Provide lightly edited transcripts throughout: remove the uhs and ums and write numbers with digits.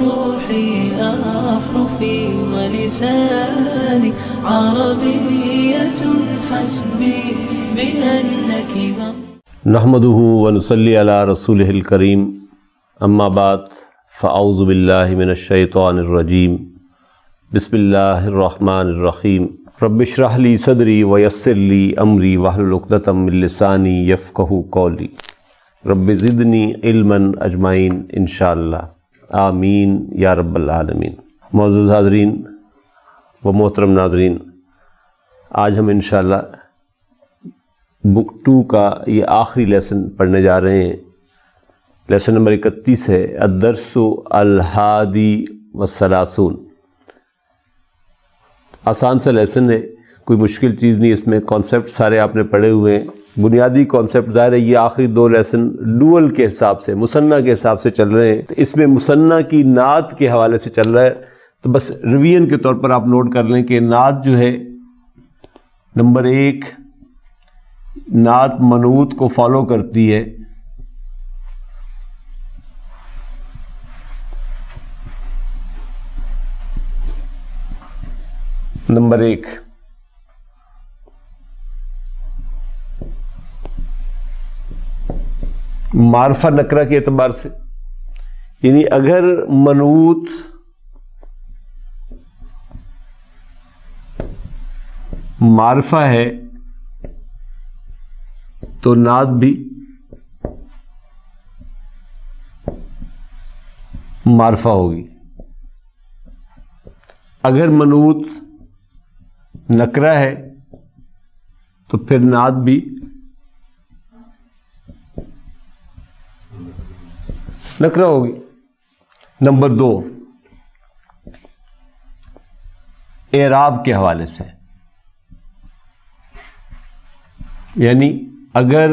روحي أحرفي ولساني عربية حسبي بأنك نحمده ونصلي على رسوله الكريم اما بعد فاعوذ باللہ من الشیطان الرجیم بسم اللہ الرحمن الرحیم رب اشرح لی صدری ویسر لی امری واحلل عقدۃ من لسانی یفقہوا قولی رب زدنی علما اجمعین انشاءاللہ آمین یا رب العالمین۔ معزز حاضرین و محترم ناظرین، آج ہم انشاءاللہ بک 2 کا یہ آخری لیسن پڑھنے جا رہے ہیں۔ لیسن نمبر 31 ہے الدرس الحادی والثلاثون۔ آسان سا لیسن ہے، کوئی مشکل چیز نہیں، اس میں کانسیپٹ سارے آپ نے پڑھے ہوئے ہیں، بنیادی کانسیپٹ۔ ظاہر ہے یہ آخری 2 لیسن ڈوئل کے حساب سے، مثنیٰ کے حساب سے چل رہے ہیں، تو اس میں مثنیٰ کی نعت کے حوالے سے چل رہا ہے، تو بس ریویژن کے طور پر آپ نوٹ کر لیں کہ نعت جو ہے نمبر 1 نعت منعوت کو فالو کرتی ہے۔ نمبر 1 معرفہ نکرہ کے اعتبار سے، یعنی اگر منعوت معرفہ ہے تو نعت بھی معرفہ ہوگی، اگر منعوت نکرہ ہے تو پھر نعت بھی نکرہ ہوگی۔ نمبر 2 اعراب کے حوالے سے، یعنی اگر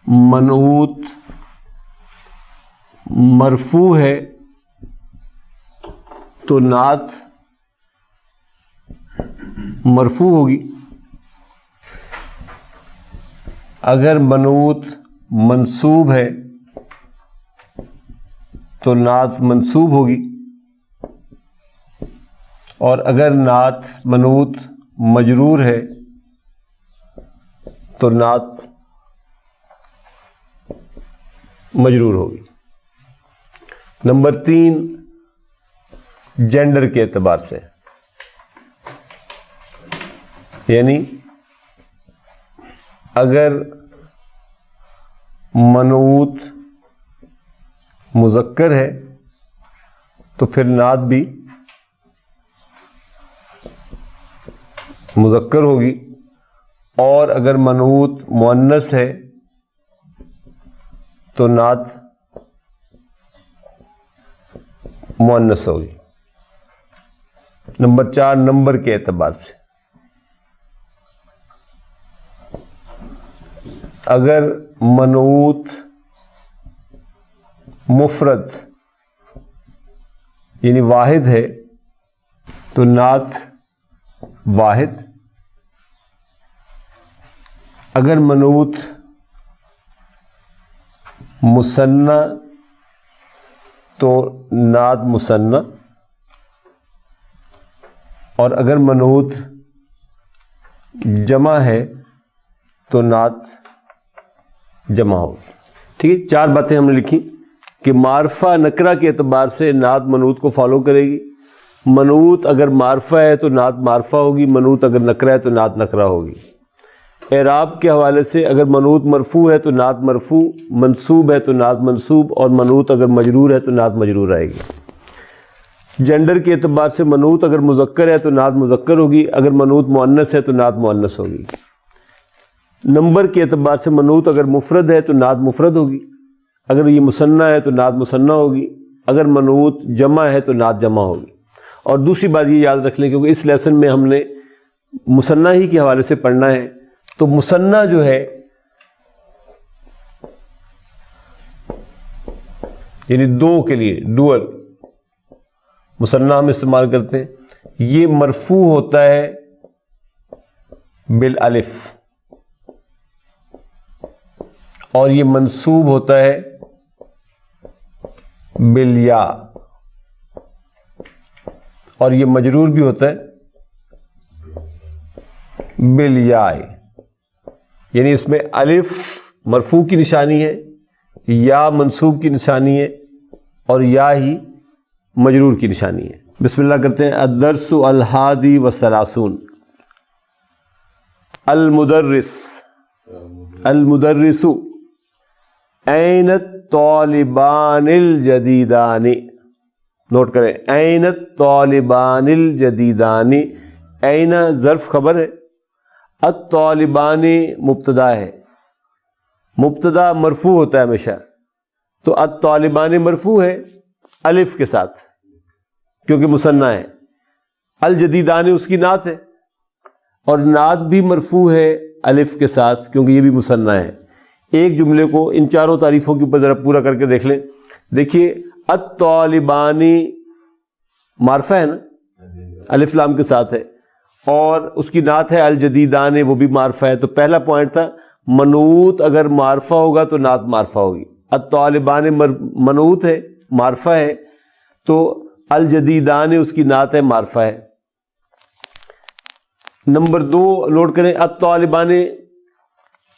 منعوت مرفوع ہے تو نعت مرفوع ہوگی، اگر منعوت منصوب ہے تو نعت منصوب ہوگی، اور اگر نعت منعوت مجرور ہے تو نعت مجرور ہوگی۔ نمبر 3 جینڈر کے اعتبار سے، یعنی اگر منعوت مذکر ہے تو پھر نعت بھی مذکر ہوگی، اور اگر منعوت مؤنث ہے تو نعت مؤنث ہوگی۔ نمبر 4 نمبر کے اعتبار سے، اگر منعوت مفرد یعنی واحد ہے تو نعت واحد، اگر منعوت مثنی تو نعت مثنی، اور اگر منعوت جمع ہے تو نعت جمع ہوگی۔ ٹھیک ہے، 4 باتیں ہم نے لکھی کہ معرفہ نکرہ کے اعتبار سے نعت منعوت کو فالو کرے گی، منعوت اگر معرفہ ہے تو نعت معرفہ ہوگی، منعوت اگر نکرہ ہے تو نعت نکرہ ہوگی۔ اعراب کے حوالے سے اگر منعوت مرفوع ہے تو نعت مرفوع، منصوب ہے تو نعت منصوب، اور منعوت اگر مجرور ہے تو نعت مجرور آئے گی۔ جینڈر کے اعتبار سے منعوت اگر مذکر ہے تو نعت مذکر ہوگی، اگر منعوت مؤنث ہے تو نعت مؤنث ہوگی۔ نمبر کے اعتبار سے منعوت اگر مفرد ہے تو نعت مفرد ہوگی، اگر یہ مثنی ہے تو نعت مثنی ہوگی، اگر منعوت جمع ہے تو نعت جمع ہوگی۔ اور دوسری بات یہ یاد رکھ لیں، کیونکہ اس لیسن میں ہم نے مثنی ہی کے حوالے سے پڑھنا ہے، تو مثنی جو ہے یعنی 2 کے لیے ڈوئل مثنی ہم استعمال کرتے ہیں، یہ مرفوع ہوتا ہے بالالف اور یہ منصوب ہوتا ہے بالیا، اور یہ مجرور بھی ہوتا ہے بالیا، یعنی اس میں الف مرفوع کی نشانی ہے، یا منصوب کی نشانی ہے، اور یا ہی مجرور کی نشانی ہے. بسم اللہ کرتے ہیں. الدرس الحادی والثلاثون. المدرس، المدرس. این الطالبان الجدیدان. نوٹ کریں، این الطالبان الجدیدان. این ظرف خبر ہے، الطالبان مبتدا ہے. مبتدا مرفوع ہوتا ہے ہمیشہ، تو الطالبان مرفوع ہے الف کے ساتھ کیونکہ مثنیٰ ہے. الجدیدان اس کی نعت ہے، اور نعت بھی مرفوع ہے الف کے ساتھ کیونکہ یہ بھی مثنیٰ ہے. ایک جملے کو ان چاروں تعریفوں کے اوپر ذرا پورا کر کے دیکھ لیں. دیکھیے الطالبانی معرفہ ہے نا، الف لام کے ساتھ ہے، اور اس کی نعت ہے الجدیدان، وہ بھی معرفہ ہے. تو پہلا پوائنٹ تھا منعوت اگر معرفہ ہوگا تو نعت معرفہ ہوگی. الطالبان منعوت ہے، معرفہ ہے، تو الجدیدان اس کی نعت ہے، معرفہ ہے. نمبر 2 لوڈ کریں. الطالبان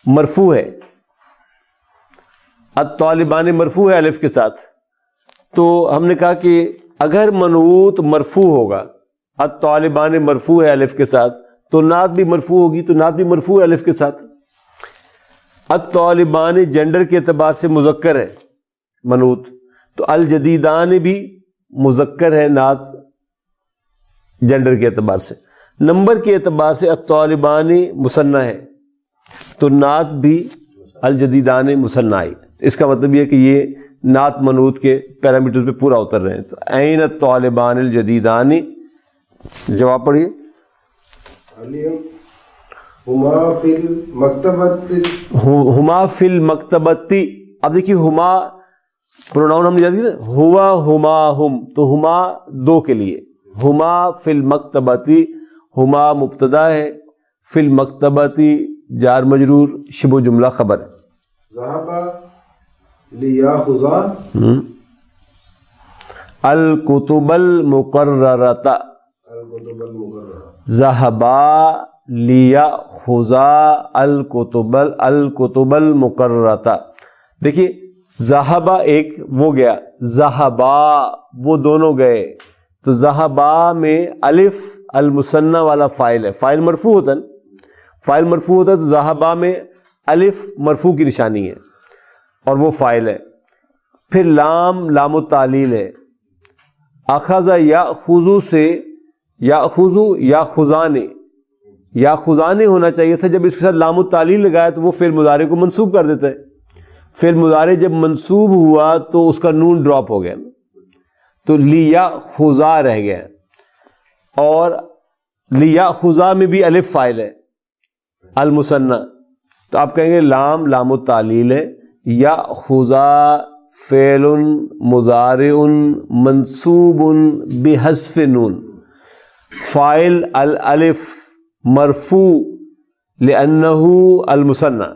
مرفوع ہے، الطالبان مرفوع ہے الف کے ساتھ. تو ہم نے کہا کہ اگر منعوت مرفوع ہوگا، الطالبان مرفوع ہے الف کے ساتھ، تو نعت بھی مرفوع ہوگی، تو نعت بھی مرفوع ہے الف کے ساتھ. الطالبان جنڈر کے اعتبار سے مذکر ہے منعوت، تو الجدیدان بھی مذکر ہے نعت جنڈر کے اعتبار سے. نمبر کے اعتبار سے الطالبان مثنیٰ ہے، تو نعت بھی الجدیدان مثنیٰ آئی. اس کا مطلب یہ کہ یہ نعت منعوت کے پیرامیٹرز پہ پورا اتر رہے ہیں. تو این الطالبان الجدیدان. جواب پڑھیے. ہما فی المکتبۃ. ہما فی المکتبۃ. اب دیکھیے ہما پروناؤن ہم نے یاد کیا نا، ہوا ہما ہم، تو ہما 2 کے لیے. ہما فی المکتبۃ، ہما مبتدا ہے، فی المکتبۃ جار مجرور، شبہ جملہ خبر ہے. ذهب لیاخذ الکتب المقررۃ. الکتب المقررہ. ذهبا لیاخذا الکتب المقررۃ. دیکھیے ذہبا ایک وہ گیا، ذہبا وہ دونوں گئے. تو ذہبا میں الف المثنیٰ والا فاعل ہے، فاعل مرفوع ہوتا ہے، فاعل مرفوع ہوتا ہے، تو ذہبا میں الف مرفوع کی نشانی ہے اور وہ فاعل ہے. پھر لام لام التعلیل ہے. اخذ یاخذ سے یاخذ یاخذان، یاخذان ہونا چاہیے تھا. جب اس کے ساتھ لام التعلیل لگایا تو وہ فعل مضارع کو منصوب کر دیتا ہے. فعل مضارع جب منصوب ہوا تو اس کا نون ڈراپ ہو گیا، تو لیاخذا رہ گیا. اور لیاخذا میں بھی الف فاعل ہے المثنیٰ، تو آپ کہیں گے لام لام التعلیل ہے، یاخذا فعل مضارع منصوب بحذف نون، فاعل الالف مرفوع لأنہ المثنیٰ.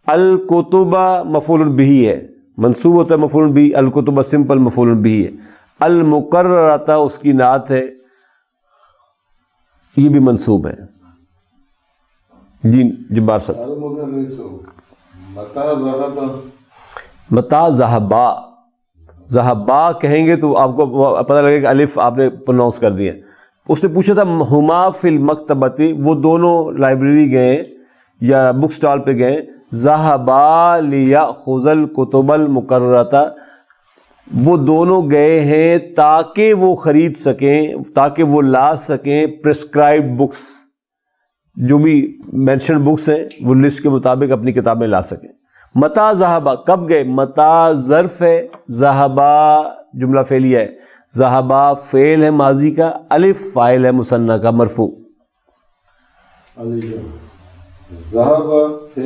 الکتب مفعول بہ ہے، منصوب ہوتا ہے مفعول بہ. الکتب سمپل مفعول بہ ہے. المقررۃ اس کی نعت ہے، یہ بھی منصوب ہے. جی جبار صاحب. المدرس متى ذهب. متا ذہبا، ذہبا کہیں گے تو آپ کو پتہ لگے کہ الف آپ نے پروناؤنس کر دیا. اس نے پوچھا تھا ہما فی المکتبۃ، وہ دونوں لائبریری گئے یا بک سٹال پہ گئے. ذہبا لیاخذ الکتب المقررۃ، وہ دونوں گئے ہیں تاکہ وہ خرید سکیں، تاکہ وہ لا سکیں پرسکرائبڈ بکس، جو بھی مینشن بکس ہیں وہ لسٹ کے مطابق اپنی کتابیں لا سکیں. متا ذہبا کب گئے، متا ظرف ہے، ذہبا جملہ فعلیہ ہے. ذہبا فعل ہے ماضی کا، الف فاعل ہے مثنیٰ کا مرفوع. ذهب فی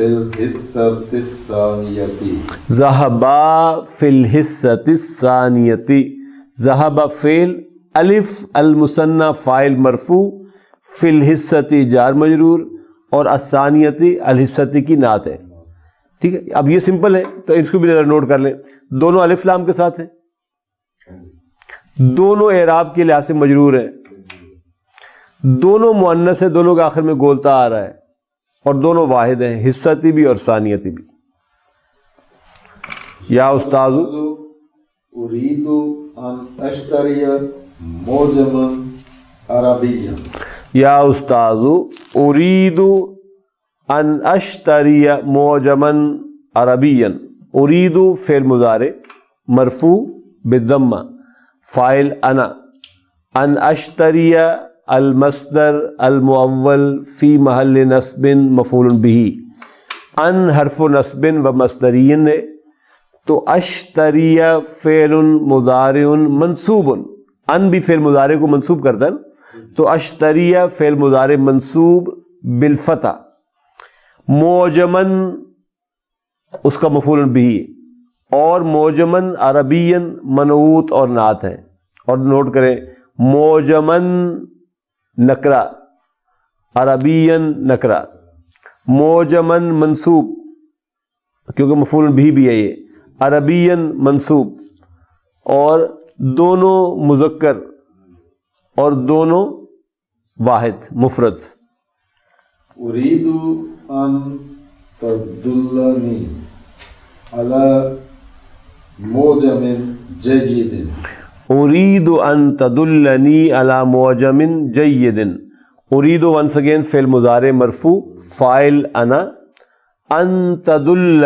الحصۃ الثانیۃ. ذہبا فی الحصۃ الثانیۃ. ذہب فعل، الف المثنیٰ فاعل مرفوع، فی الحصۃ جار مجرور، اور الثانیۃ الحصۃ کی نعت ہے. ٹھیک ہے. اب یہ سمپل ہے تو اس کو بھی ذرا نوٹ کر لیں. دونوں الف لام کے ساتھ ہیں, دونوں اعراب کے لحاظ سے مجرور ہیں, دونوں مؤنث ہے, دونوں کے آخر میں گولتا آ رہا ہے, اور دونوں واحد ہیں, حصتی بھی اور ثانیتی بھی. یا استاذ اريد ان اشتري معجما عربيا. یا استاذ اريد ان اشتری معجما عربیا. اريد فعل مضارع مرفوع بالضمہ, فاعل انا. ان اشتری المصدر المؤول فی محل نصب مفعول به. ان حرف نصب و مصدری ہے, تو اشتری فعل مضارع منصوب. ان بھی فعل مضارع کو منصوب کرتا ہے, تو اشتری فعل مضارع منصوب بالفتح. معجمن اس کا مفعول به, اور معجمن عربین منعوت اور نعت ہے. اور نوٹ کریں معجمن نکرہ, عربین نکرہ. معجمن منصوب کیونکہ مفعول به بھی ہے یہ, عربین منصوب, اور دونوں مذکر اور دونوں واحد مفرد. اريد ان تدلني على معجم جيد. اريد ان تدلني على معجم جيد. اريد once again فعل مضارع مرفوع, فاعل انا. ان تدل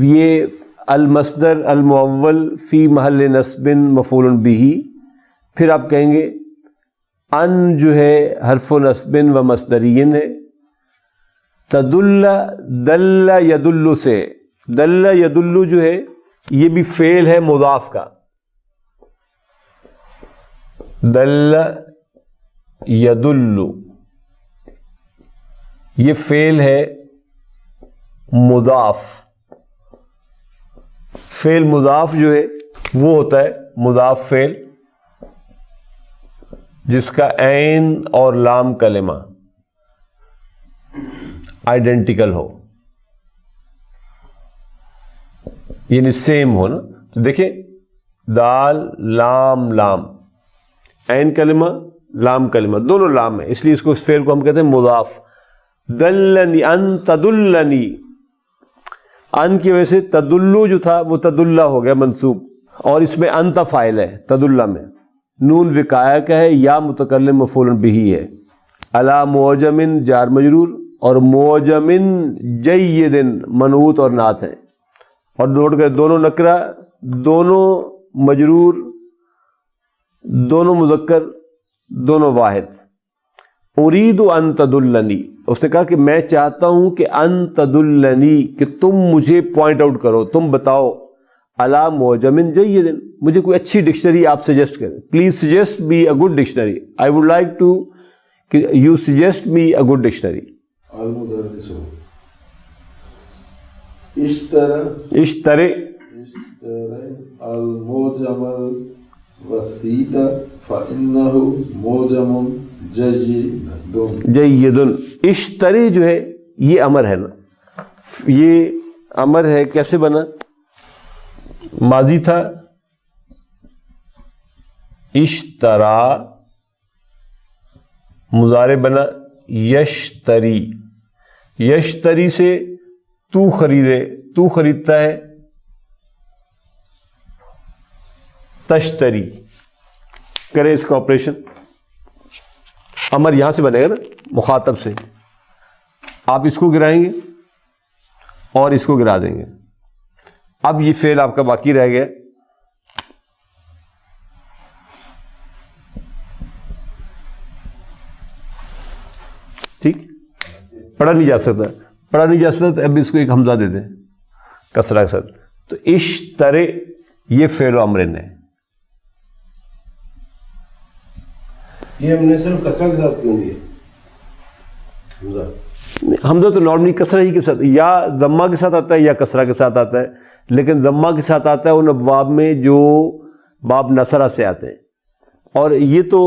یہ المصدر المؤول فی محل نصب مفعول به. پھر آپ کہیں گے ان جو ہے حرف نصب و مصدرین ہے. تدل دل یدل سے, دل یدل جو ہے یہ بھی فعل ہے مضاف کا. دل یدل یہ فعل ہے مضاف. فعل مضاف جو ہے وہ ہوتا ہے مضاف فعل جس کا عین اور لام کلمہ آئیڈینٹیکل ہو, یعنی سیم ہو نا. تو دیکھیں دال لام لام, عین کلمہ لام کلمہ, دونوں لام ہیں, اس لیے اس کو اس فعل کو ہم کہتے ہیں مضاف. دلنی ان تدلنی, ان کی وجہ سے تدلو جو تھا وہ تدلہ ہو گیا منصوب, اور اس میں انت فاعل ہے تدلہ میں. نون وقایہ کا ہے, یا متکلم مفعول به ہے. علی معجم جار مجرور, اور معجم جید منعوت اور نعت ہیں. اور نوٹ کر دونوں نکرہ, دونوں مجرور, دونوں مذکر, دونوں واحد. اريد ان تدلنی, اس نے کہا کہ میں چاہتا ہوں کہ ان تدلنی, کہ تم مجھے پوائنٹ آؤٹ کرو, تم بتاؤ. علی معجم جید, مجھے کوئی اچھی ڈکشنری آپ سجیسٹ کریں. Please suggest me a good dictionary. I would like to you suggest me a good dictionary. المدرس اشترى المعجم الوسيط فإنه معجم جید. اشتری جو ہے یہ امر ہے نا, یہ امر ہے. کیسے بنا؟ ماضی تھا اشترا, مضارع بنا یشتری. یشتری سے تو خریدے, تو خریدتا ہے. تشتری کرے اس کا آپریشن. امر یہاں سے بنے گا نا مخاطب سے, آپ اس کو گرائیں گے اور اس کو گرا دیں گے. اب یہ فعل آپ کا باقی رہ گیا. ٹھیک, پڑھا نہیں جا سکتا, پڑھا نہیں جا سکتا تو اب اس کو ایک حمزہ دے دیں کسرہ کے ساتھ. تو اشترے یہ فعل و امرن ہے. یہ ہم نے صرف کسرہ کے ساتھ کیوں دیا حمزہ؟ حمزہ تو نارملی کسرہ ہی کے ساتھ, یا ضمہ کے ساتھ آتا ہے یا کسرہ کے ساتھ آتا ہے, لیکن ضمہ کے ساتھ آتا ہے ان ابواب میں جو باب نصرہ سے آتے ہیں. اور یہ تو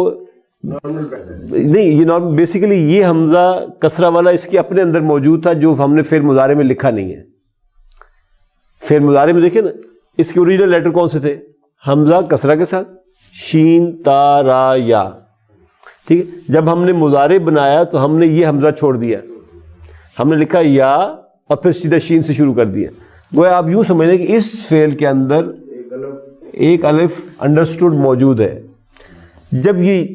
نارمل پیٹرن نہیں، یہ نارمل بیسیکلی یہ حمزہ کسرہ والا اس کے اپنے اندر موجود تھا جو ہم نے فعل مضارع میں لکھا نہیں ہے. فعل مضارع میں دیکھیں نا اس کے اوریجنل لیٹر کون سے تھے؟ حمزہ کسرہ کے ساتھ شین تا را یا. ٹھیک ہے، جب ہم نے مضارع بنایا تو ہم نے یہ حمزہ چھوڑ دیا، ہم نے لکھا یا اور پھر سیدھا شین سے شروع کر دیا. گویا آپ یوں سمجھ لیں کہ اس فعل کے اندر ایک الف انڈرسٹوڈ موجود ہے. جب یہ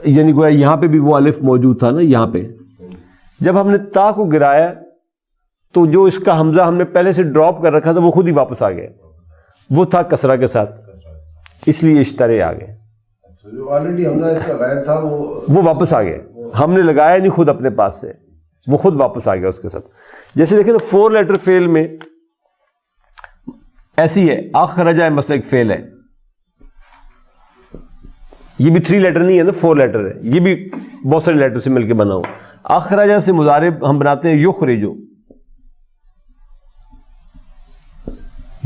یعنی گویا یہاں پہ بھی وہ الف موجود تھا نا، یہاں پہ جب ہم نے تا کو گرایا تو جو اس کا حمزہ ہم نے پہلے سے ڈراپ کر رکھا تھا وہ خود ہی واپس آ گیا، وہ تھا کسرہ کے ساتھ، اس لیے اشترے آ گئے. جو آلریڈی حمزہ اس کا غائب تھا وہ واپس آ گئے، ہم نے لگایا نہیں خود اپنے پاس سے، وہ خود واپس آ گیا اس کے ساتھ. جیسے دیکھیں نا 4 لیٹر فعل میں ایسی ہے، اخرجہ مثلا ایک فعل ہے، یہ بھی 3 لیٹر نہیں ہے نا، 4 لیٹر ہے، یہ بھی بہت سارے لیٹر سے مل کے بنا ہو. اخرجہ سے مضارع ہم بناتے ہیں یخرجو،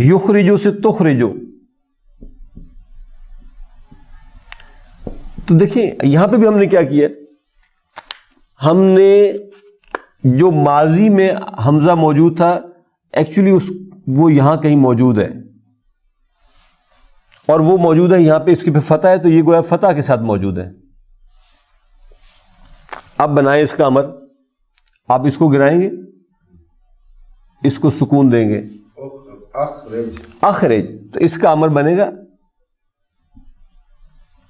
یخرجو سے تخرجو. تو دیکھیں یہاں پہ بھی ہم نے کیا کیا، ہم نے جو ماضی میں حمزہ موجود تھا ایکچولی وہ یہاں کہیں موجود ہے اور وہ موجود ہے یہاں پہ، اس کی پہ فتح ہے تو یہ گویا فتح کے ساتھ موجود ہے. اب بنائیں اس کا امر، آپ اس کو گرائیں گے، اس کو سکون دیں گے، اخرج اخرج، تو اس کا امر بنے گا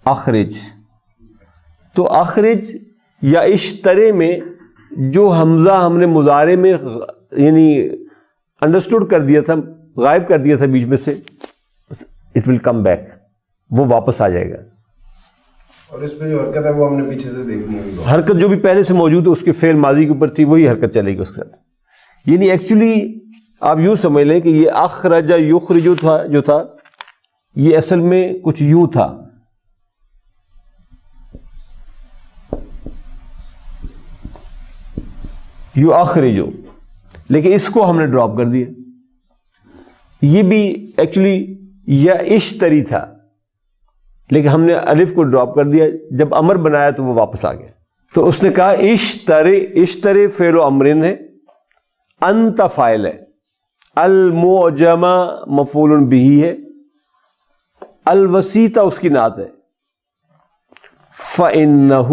اخرج. تو اخرج یا اشترے میں جو حمزہ ہم نے مضارع میں یعنی انڈرسٹوڈ کر دیا تھا، غائب کر دیا تھا بیچ میں سے، اٹ ول کم بیک، وہ واپس آ جائے گا. اور اس پہ جو حرکت ہے وہ ہم نے پیچھے سے دیکھنی ہے، حرکت جو بھی پہلے سے موجود ہے اس کے فعل ماضی کے اوپر تھی وہی حرکت چلے گی اس کے ساتھ. یعنی ایکچولی آپ یوں سمجھ لیں کہ یہ اخرج یخرجو تھا جو تھا، یہ اصل میں کچھ یوں تھا، یو اخرجو، لیکن اس کو ہم نے ڈراپ کر دیا. یہ بھی ایکچولی یا اشتری تھا لیکن ہم نے الف کو ڈراپ کر دیا، جب امر بنایا تو وہ واپس آ گیا. تو اس نے کہا اشترے، اشترے فعل و امرن ہے، انت فاعل ہے، المعجمہ مفعول بہ ہے، الوسیطہ اس کی نعت ہے، فَإِنَّهُ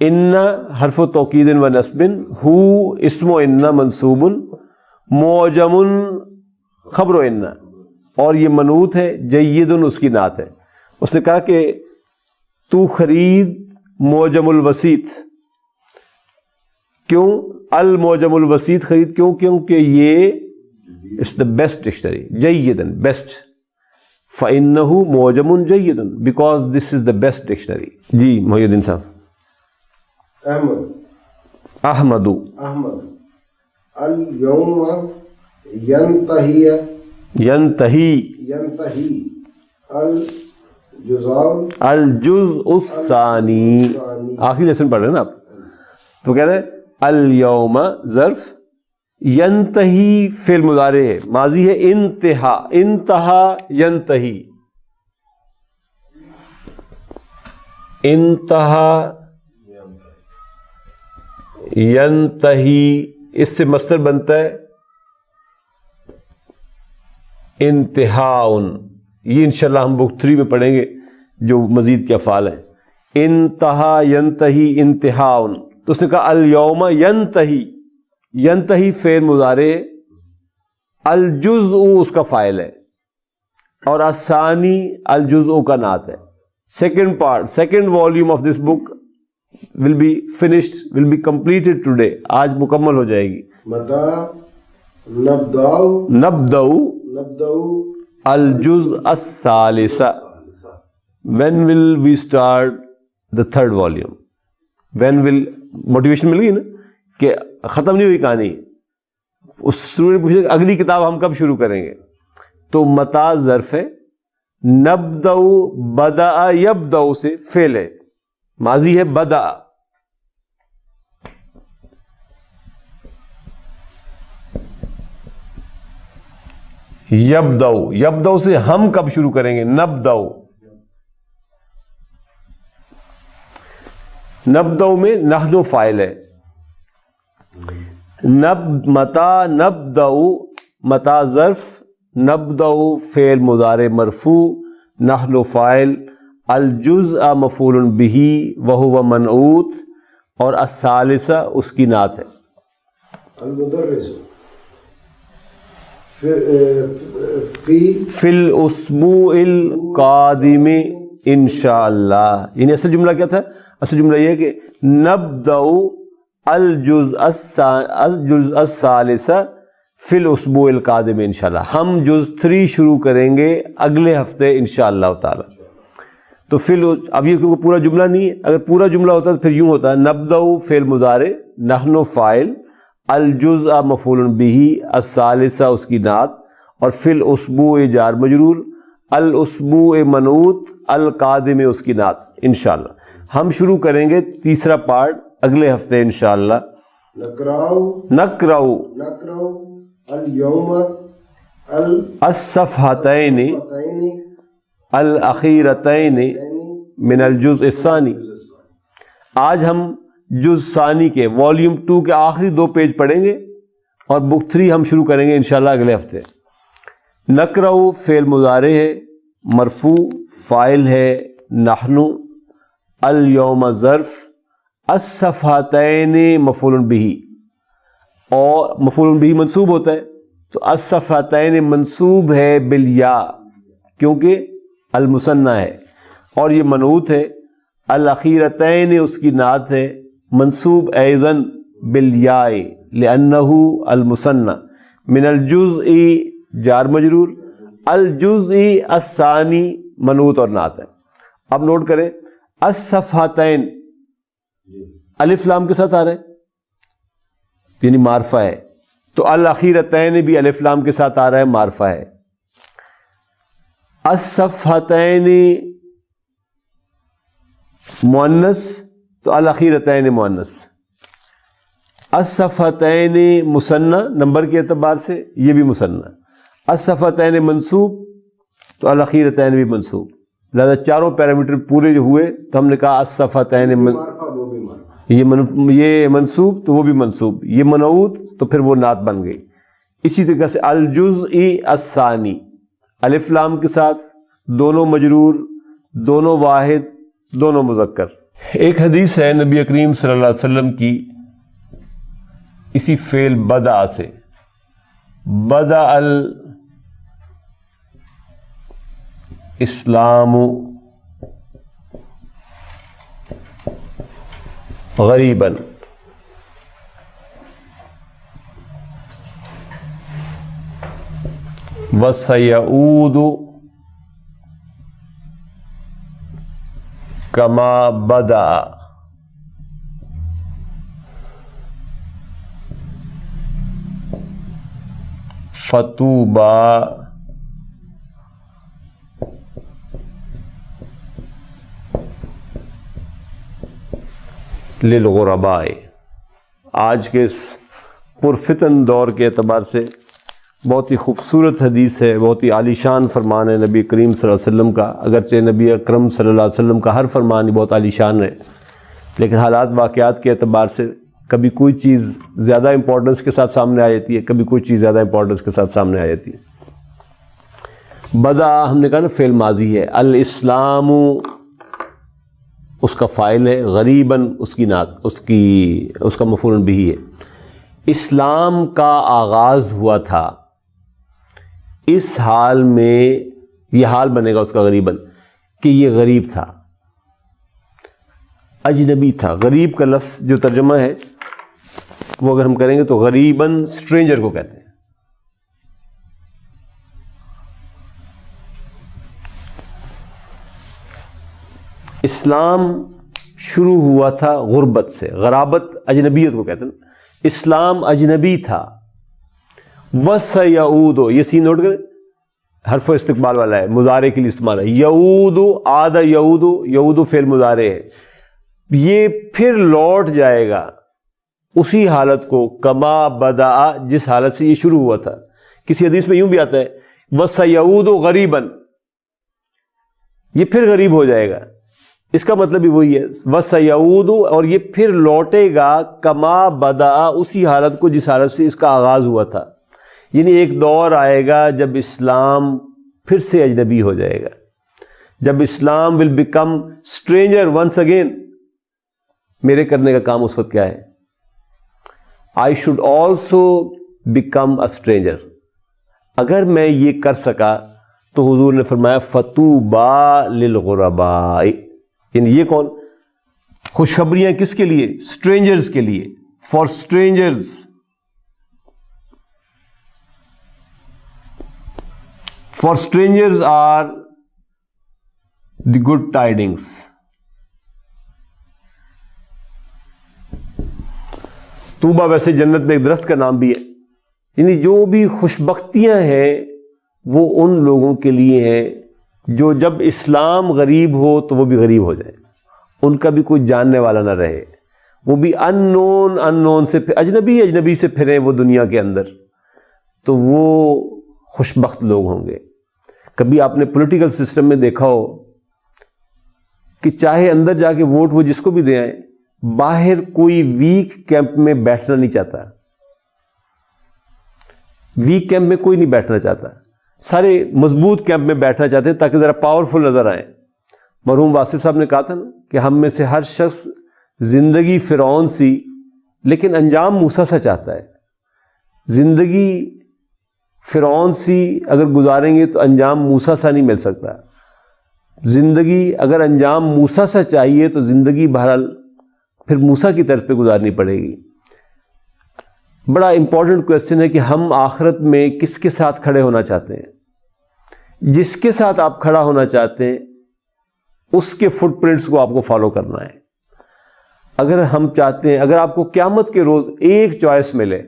ان حرف و توکید و نصب، ہو اسم و ان منصوب، معجم خبر و ان، اور یہ منعوت ہے، جید اس کی نعت ہے. اس نے کہا کہ تو خرید معجم الوسیط، کیوں المعجم الوسیط خرید، کیوں؟ کیونکہ یہ اٹس دا بیسٹ ڈکشنری، جیدن بیسٹ، فَإِنَّهُ معجم جیدن because this is the best dictionary. جی محی الدین صاحب. احمد، احمد، احمد، الیوم ینتہی، ینتہی، ینتہی، الجزء، الجزء الثانی، آخری لیسن پڑھ رہے ہیں نا آپ، تو کہہ رہے ہیں الیوم ظرف، ینتہی فعل مضارع ہے، ماضی ہے انتہا، انتہا ینتہی، انتہا ینتہی، اس سے مصدر بنتا ہے انتہاؤن. یہ انشاءاللہ ہم بک 3 میں پڑھیں گے جو مزید کے افعال ہیں. انتہا ینتہی انتہاؤن. تو اس نے کہا الیوم ینتہی، ینتہی فعل مضارع، الجزء اس کا فاعل ہے، اور الثانی الجزء کا نعت ہے. Second part, second volume of this book will be finished, will be completed today. آج مکمل ہو جائے گی. متا نبداؤ، نبداؤ الجزء الثالث. When will we start the third volume? When will motivation مل گئی نا کہ ختم نہیں ہوئی کہانی. اس سٹوڈنٹ پوچھے اگلی کتاب ہم کب شروع کریں گے، تو متا ظرف ہے، نبداؤ بدأ یبدأ سے فعل ہے، ماضی ہے بدأ، یبدأ، یبدأ سے ہم کب شروع کریں گے، نبدأ. نبدأ میں نحن فاعل ہے، متا نبدأ متا ظرف، نبدأ فعل مضارع مرفوع، نحن فاعل، الجزء مفعول بہ وہو منعوت، اور الثالثہ اس کی نعت ہے۔ المدرس فی الاسبوع القادم انشاءاللہ، یعنی اصل جملہ کیا تھا؟ اصل جملہ یہ ہے کہ نبدأ الجزء الثالث فی الاسبوع القادم انشاءاللہ، ہم جز 3 شروع کریں گے اگلے ہفتے انشاءاللہ تعالی۔ تو اب یہ کیونکہ پورا جملہ نہیں ہے، اگر پورا جملہ ہوتا تو پھر یوں ہوتا ہے نبدأ فعل مضارع، نحن فاعل، الجزء مفعول بہ، الثالثہ اس کی نعت، اور فی الاسبوع جار مجرور، الاسبوع منعوت، القادم اس کی نعت انشاءاللہ۔ ہم شروع کریں گے تیسرا پارٹ اگلے ہفتے انشاءاللہ۔ نقرأ اليوم الصفحتین الاخیرتین من الجزء الثانی، آج ہم جز ثانی کے والیوم 2 کے آخری 2 پیج پڑھیں گے، اور بک 3 ہم شروع کریں گے انشاءاللہ اگلے ہفتے۔ نقرأ فعل مضارع ہے مرفوع، فاعل ہے نحن، اليوم ظرف، الصفحتین مفعول بہ، اور مفعول بہ منصوب ہوتا ہے تو الصفحتین منصوب ہے بالیا کیونکہ المثنی ہے، اور یہ منعوت ہے، الاخیرتین اس کی نعت ہے، منصوب ایضاً بالیاء لأنہ المثنی، من الجزء جار مجرور، الجزء الثانی منعوت اور نعت ہے۔ اب نوٹ کریں الصفحتین الف لام کے ساتھ آ رہا ہے یعنی معرفہ ہے، تو الاخیرتین بھی الف لام کے ساتھ آ رہا ہے، معرفہ ہے۔ الصفحتین مؤنث تو الاخیرتین مؤنث، الصفحتین مثنی نمبر کے اعتبار سے یہ بھی مثنی، الصفحتین منصوب تو الاخیرتین بھی منصوب، لہذا چاروں پیرامیٹر پورے جو ہوئے تو ہم نے کہا الصفحتین یہ منصوب تو وہ بھی منصوب، یہ منعوت تو پھر وہ نعت بن گئی۔ اسی طریقے سے الجزء الثانی الف لام کے ساتھ، دونوں مجرور، دونوں واحد، دونوں مذکر۔ ایک حدیث ہے نبی کریم صلی اللہ علیہ وسلم کی اسی فعل بدع سے، بدع الاسلام غریبا، وسيعود كما بدأ، فطوبى للغرباء۔ آج کے اس پرفتن دور کے اعتبار سے بہت ہی خوبصورت حدیث ہے، بہت ہی عالیشان فرمان ہے نبی کریم صلی اللہ علیہ وسلم کا، اگرچہ نبی اکرم صلی اللہ علیہ وسلم کا ہر فرمان ہی بہت عالیشان ہے، لیکن حالات واقعات کے اعتبار سے کبھی کوئی چیز زیادہ امپورٹنس کے ساتھ سامنے آ جاتی ہے، کبھی کوئی چیز زیادہ امپورٹنس کے ساتھ سامنے آ جاتی ہے۔ بدع ہم نے کہا نا فعل ماضی ہے، الاسلام اس کا فاعل ہے، غریباً اس کی نعت، اس کا مفعول بہ ہے۔ اسلام کا آغاز ہوا تھا، اس حال میں یہ حال بنے گا اس کا غریباً کہ یہ غریب تھا، اجنبی تھا۔ غریب کا لفظ جو ترجمہ ہے وہ اگر ہم کریں گے تو غریباً اسٹرینجر کو کہتے ہیں۔ اسلام شروع ہوا تھا غربت سے، غرابت اجنبیت کو کہتے ہیں، اسلام اجنبی تھا۔ وَسَيَعُودُ، یہ سین نوٹ کریں، حرف استقبال والا ہے، مضارع کے لیے استعمال ہے۔ یعود، عاد یعود، یعود فعل مضارع ہے، یہ پھر لوٹ جائے گا اسی حالت کو، کما بدأ، جس حالت سے یہ شروع ہوا تھا۔ کسی حدیث میں یوں بھی آتا ہے وَسَيَعُودُ غریباً، یہ پھر غریب ہو جائے گا، اس کا مطلب بھی وہی ہے وَسَيَعُودُ، اور یہ پھر لوٹے گا کما بدأ، اسی حالت کو جس حالت سے اس کا آغاز ہوا تھا. یعنی ایک دور آئے گا جب اسلام پھر سے اجنبی ہو جائے گا، جب Islam will become stranger once again. میرے کرنے کا کام اس وقت کیا ہے؟ I should also become a stranger. اگر میں یہ کر سکا تو حضور نے فرمایا فَطُوبَى لِلْغُرَبَاءِ، یعنی یہ کون؟ خوشخبریاں کس کے لیے؟ اسٹرینجرز کے لیے. For strangers. For strangers are the good tidings. طوبہ ویسے جنت میں ایک درخت کا نام بھی ہے. یعنی جو بھی خوشبختیاں ہیں وہ ان لوگوں کے لیے ہیں جو جب اسلام غریب ہو تو وہ بھی غریب ہو جائے، ان کا بھی کوئی جاننے والا نہ رہے، وہ بھی ان نون سے اجنبی سے پھریں وہ دنیا کے اندر، تو وہ خوشبخت لوگ ہوں گے. کبھی آپ نے پولیٹیکل سسٹم میں دیکھا ہو کہ چاہے اندر جا کے ووٹ وہ جس کو بھی دے آئیں، باہر کوئی ویک کیمپ میں بیٹھنا نہیں چاہتا. ویک کیمپ میں کوئی نہیں بیٹھنا چاہتا، سارے مضبوط کیمپ میں بیٹھنا چاہتے ہیں تاکہ ذرا پاورفل نظر آئیں. مرحوم واصف صاحب نے کہا تھا نا کہ ہم میں سے ہر شخص زندگی فرعون سی لیکن انجام موسیٰ سا چاہتا ہے. زندگی فرعون سی اگر گزاریں گے تو انجام موسیٰ سا نہیں مل سکتا. زندگی اگر انجام موسیٰ سا چاہیے تو زندگی بہرحال پھر موسیٰ کی طرز پہ گزارنی پڑے گی. بڑا امپورٹنٹ کویسچن ہے کہ ہم آخرت میں کس کے ساتھ کھڑے ہونا چاہتے ہیں. جس کے ساتھ آپ کھڑا ہونا چاہتے ہیں اس کے فٹ پرنٹس کو آپ کو فالو کرنا ہے. اگر ہم چاہتے ہیں، اگر آپ کو قیامت کے روز ایک چوائس ملے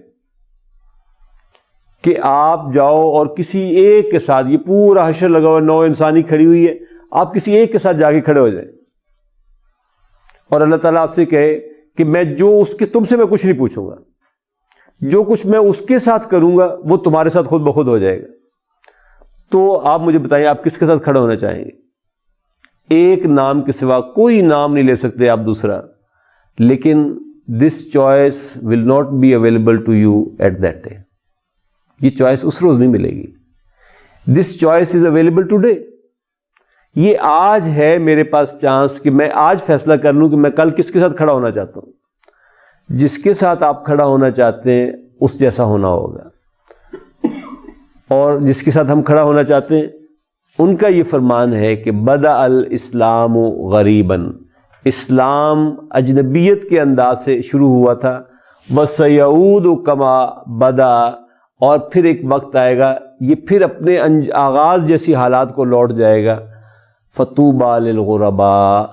کہ آپ جاؤ اور کسی ایک کے ساتھ، یہ پورا حشر لگا ہوا نو انسانی کھڑی ہوئی ہے، آپ کسی ایک کے ساتھ جا کے کھڑے ہو جائیں اور اللہ تعالیٰ آپ سے کہے کہ میں جو اس کے تم سے میں کچھ نہیں پوچھوں گا، جو کچھ میں اس کے ساتھ کروں گا وہ تمہارے ساتھ خود بخود ہو جائے گا. تو آپ مجھے بتائیں آپ کس کے ساتھ کھڑا ہونا چاہیں گے؟ ایک نام کے سوا کوئی نام نہیں لے سکتے آپ دوسرا، لیکن this choice will not be available to you at that day. یہ چوائس اس روز نہیں ملے گی. This choice is available today. یہ آج ہے میرے پاس چانس کہ میں آج فیصلہ کر لوں کہ میں کل کس کے ساتھ کھڑا ہونا چاہتا ہوں. جس کے ساتھ آپ کھڑا ہونا چاہتے ہیں اس جیسا ہونا ہوگا، اور جس کے ساتھ ہم کھڑا ہونا چاہتے ہیں ان کا یہ فرمان ہے کہ بدأ الاسلام غریباً، اسلام اجنبیت کے انداز سے شروع ہوا تھا. وَسَيَعُودُ كَمَا بَدَأَ، اور پھر ایک وقت آئے گا یہ پھر اپنے آغاز جیسی حالات کو لوٹ جائے گا. فَطُوبَى لِلْغُرَبَاء،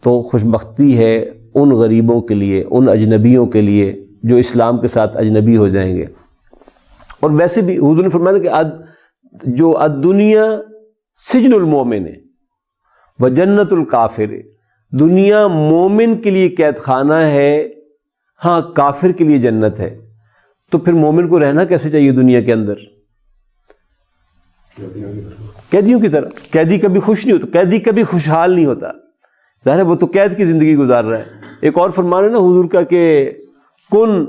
تو خوشبختی ہے ان غریبوں کے لیے، ان اجنبیوں کے لیے جو اسلام کے ساتھ اجنبی ہو جائیں گے. اور ویسے بھی حضور نے فرمایا کہ جو الدنیا سجن المومن ہے وجنت الکافر، دنیا مومن کے لیے قید خانہ ہے، ہاں کافر کے لیے جنت ہے. تو پھر مومن کو رہنا کیسے چاہیے دنیا کے اندر؟ قیدیوں کی طرح. قیدی کبھی خوش نہیں ہوتا، قیدی کبھی خوشحال نہیں ہوتا، ظاہر ہے وہ تو قید کی زندگی گزار رہا ہے. ایک اور فرمان ہے نا حضور کا کہ کن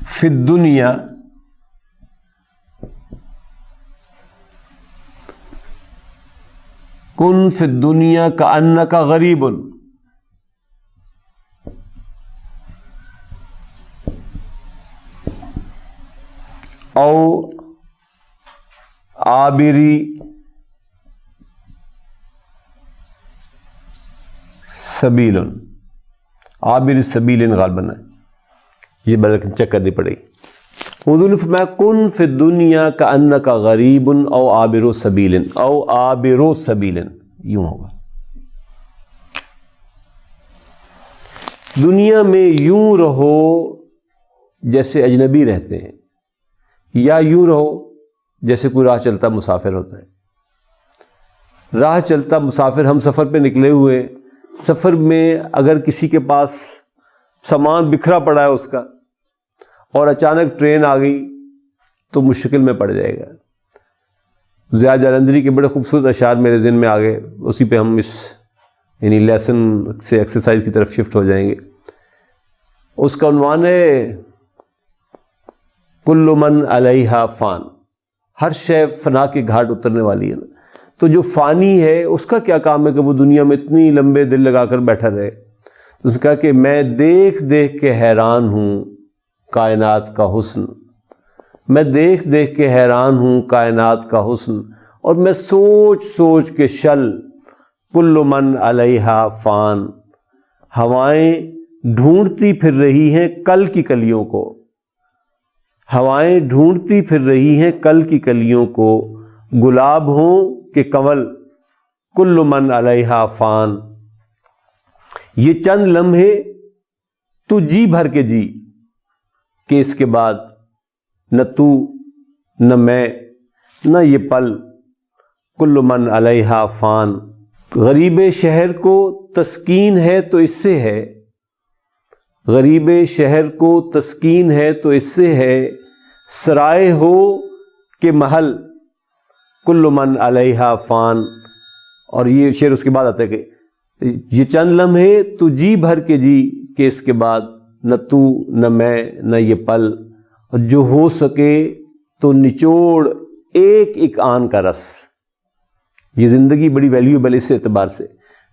فی الدنیا کن فی الدنیا کأنک غریب او عابری سبیل. عابر سبیل غالباً ہے، یہ بلکہ چیک کرنی پڑے گی. حضور نے فرمایا کن فی الدنیا کأنک غریب او عابر سبیل، او عابر سبیل، یوں ہوگا. دنیا میں یوں رہو جیسے اجنبی رہتے ہیں، یا یوں رہو جیسے کوئی راہ چلتا مسافر ہوتا ہے. راہ چلتا مسافر، ہم سفر پہ نکلے ہوئے، سفر میں اگر کسی کے پاس سامان بکھرا پڑا ہے اس کا اور اچانک ٹرین آ گئی تو مشکل میں پڑ جائے گا. ضیاء جالندھری کے بڑے خوبصورت اشعار میرے ذہن میں آ گئے، اسی پہ ہم اس یعنی لیسن سے ایکسرسائز کی طرف شفٹ ہو جائیں گے. اس کا عنوان ہے کل من علیہا فان، ہر شے فنا کے گھاٹ اترنے والی ہے نا. تو جو فانی ہے اس کا کیا کام ہے کہ وہ دنیا میں اتنی لمبے دل لگا کر بیٹھا رہے؟ اس نے کہا کہ میں دیکھ دیکھ کے حیران ہوں کائنات کا حسن، میں دیکھ دیکھ کے حیران ہوں کائنات کا حسن، اور میں سوچ سوچ کے شل کل من علیہا فان. ہوائیں ڈھونڈتی پھر رہی ہیں کل کی کلیوں کو، ہوائیں ڈھونڈتی پھر رہی ہیں کل کی کلیوں کو، گلاب ہوں کہ کنول کل من علیہا فان. یہ چند لمحے تو جی بھر کے جی کہ اس کے بعد نہ تو نہ میں نہ یہ پل کل من علیہا فان. غریب شہر کو تسکین ہے تو اس سے ہے، غریب شہر کو تسکین ہے تو اس سے ہے، سرائے ہو کہ محل کل من علیہا فان. اور یہ شعر اس کے بعد آتا ہے کہ یہ چند لمحے تو جی بھر کے جی کہ اس کے بعد نہ تو نہ میں نہ یہ پل، اور جو ہو سکے تو نچوڑ ایک ایک آن کا رس. یہ زندگی بڑی ویلیوبل اس اعتبار سے،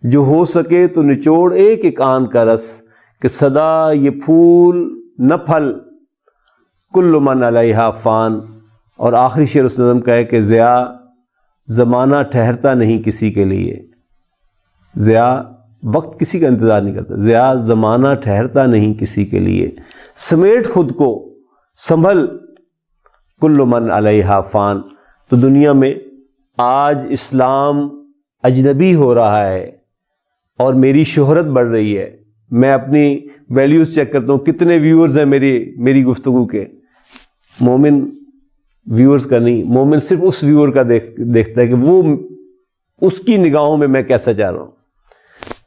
جو ہو سکے تو نچوڑ ایک ایک آن کا رس، کہ صدا یہ پھول نہ پھل کل من علیہا فان. اور آخری شعر اس نظم کا ہے کہ ضیاء زمانہ ٹھہرتا نہیں کسی کے لیے، ضیاء وقت کسی کا انتظار نہیں کرتا، ضیاء زمانہ ٹھہرتا نہیں کسی کے لیے، سمیٹ خود کو سنبھل کل من علیہا فان. تو دنیا میں آج اسلام اجنبی ہو رہا ہے اور میری شہرت بڑھ رہی ہے. میں اپنی ویلیوز چیک کرتا ہوں، کتنے ویورز ہیں میری گفتگو کے. مومن ویورز کا نہیں، مومن صرف اس ویور کا دیکھتا ہے کہ وہ اس کی نگاہوں میں میں کیسا جا رہا ہوں.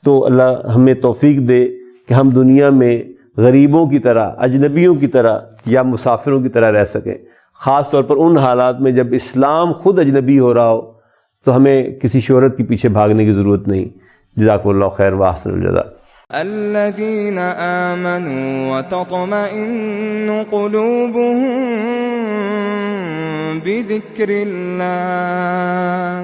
تو اللہ ہمیں توفیق دے کہ ہم دنیا میں غریبوں کی طرح، اجنبیوں کی طرح یا مسافروں کی طرح رہ سکیں، خاص طور پر ان حالات میں جب اسلام خود اجنبی ہو رہا ہو. تو ہمیں کسی شہرت کے پیچھے بھاگنے کی ضرورت نہیں. جزاکم اللہ خیر واحسن الجزاء. الذين آمنوا وتطمئن قلوبهم بذكر الله